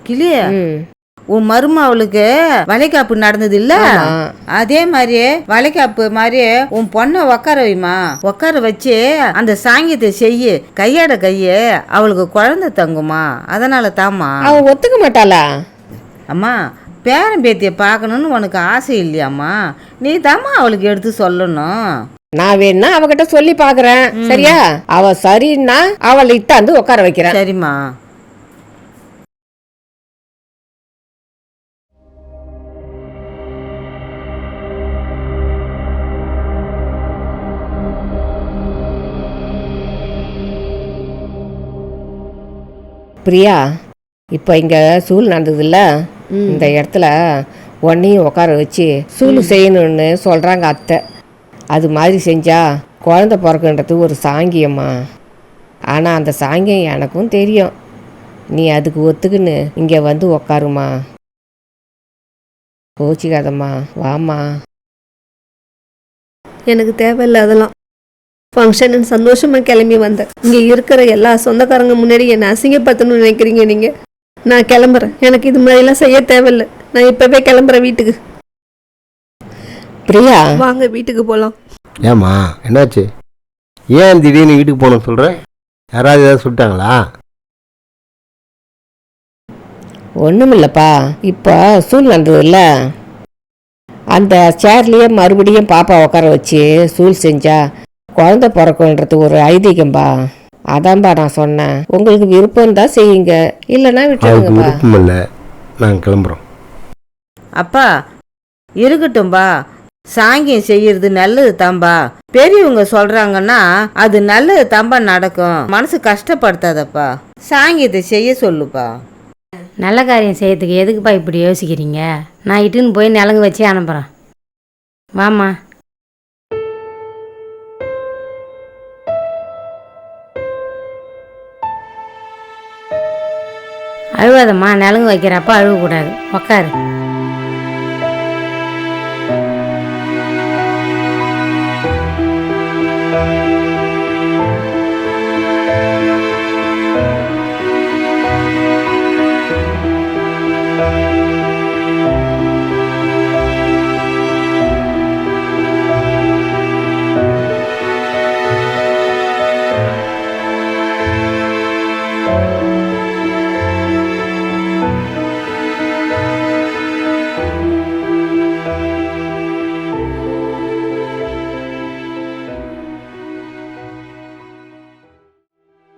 கிளிய உன் மருமவளுக்கு வளைகாப்பு நடந்தது இல்ல, அதே மாதிரியே வளைகாப்பு மாதிரியே உன் பொண்ணை உட்கார வைமா. உட்கார வச்சு அந்த சாங்கியத்தை செய்ய கையாட கைய அவளுக்கு குழந்தை தங்குமா. அதனால தாமா. அவ ஒத்துக்க மாட்டாளா? அம்மா, பேரன் பேத்திய பார்க்கணும்னு உனக்கு ஆசை இல்லையாம்மா? நீ தாம்மா அவளுக்கு எடுத்து சொல்லணும். நான் வேணா அவகிட்ட சொல்லி பாக்குறேன். சரியா? அவ சரின்னா அவளை இட்டாந்து உட்கார வைக்கிறேன். சரிம்மா. பிரியா, இப்போ இங்கே சூழ் நடந்ததில்ல, இந்த இடத்துல உன்னையும் உட்கார வச்சு சூழ் செய்யணும்னு சொல்கிறாங்க அத்தை. அது மாதிரி செஞ்சா குழந்த பிறக்குன்றது ஒரு சாங்கியம்மா. ஆனால் அந்த சாங்கியம் எனக்கும் தெரியும். நீ அதுக்கு ஒத்துக்குன்னு இங்கே வந்து உக்காருமா. கோச்சிக்காதம்மா, வாமா. எனக்கு தேவையில்லை அதெல்லாம். ஃபங்க்ஷன் சந்தோஷமாக கிளம்பி வந்தேன். இங்கே இருக்கிற எல்லா சொந்தக்காரங்க முன்னாடி என்னை அசிங்கப்படுத்தணும்னு நினைக்கிறீங்க நீங்கள். நான் கிளம்புறேன். எனக்கு இது மாதிரிலாம் செய்ய தேவையில்லை. நான் இப்போவே கிளம்புறேன் வீட்டுக்கு. பிரியா, வாங்க வீட்டுக்கு போகலாம். ஏம்மா, என்னாச்சு? ஏன் திடீர்னு வீட்டுக்கு போகணும்னு சொல்கிறேன்? யாராவது ஏதாவது சொல்லிட்டாங்களா? ஒன்றும் இல்லைப்பா. இப்போ சூழ் நடந்ததில்ல, அந்த சேர்லேயே மறுபடியும் பாப்பா உட்கார வச்சு சூழ் செஞ்சா குழந்த பிறக்குன்றது ஒரு ஐதீகம்பா. அதான்பா நான் சொன்னேன். உங்களுக்கு விருப்பம் தான் செய்யுங்க, இல்லைன்னா விட்டுருங்கப்பா. விருப்பம் இல்லை, நாங்கள் கிளம்புறோம். அப்பா இருக்கட்டும்பா, சாங்கியம் செய்யறது நல்லது தாம்பா. பெரியவங்க சொல்றாங்கன்னா அது நல்லது தாம்பா நடக்கும். மனசு கஷ்டப்படுத்தாதப்பா. சாங்கியத்தை செய்ய சொல்லுப்பா. நல்ல காரியம் செய்யறதுக்கு எதுக்குப்பா இப்படி யோசிக்கிறீங்க? நான் இட்டுன்னு போய் நிலங்கு வச்சு அனுப்புகிறேன். வாம்மா. அழுவாதம்மா, நிலங்கு வைக்கிறப்ப அழுவக்கூடாது. உக்காரு.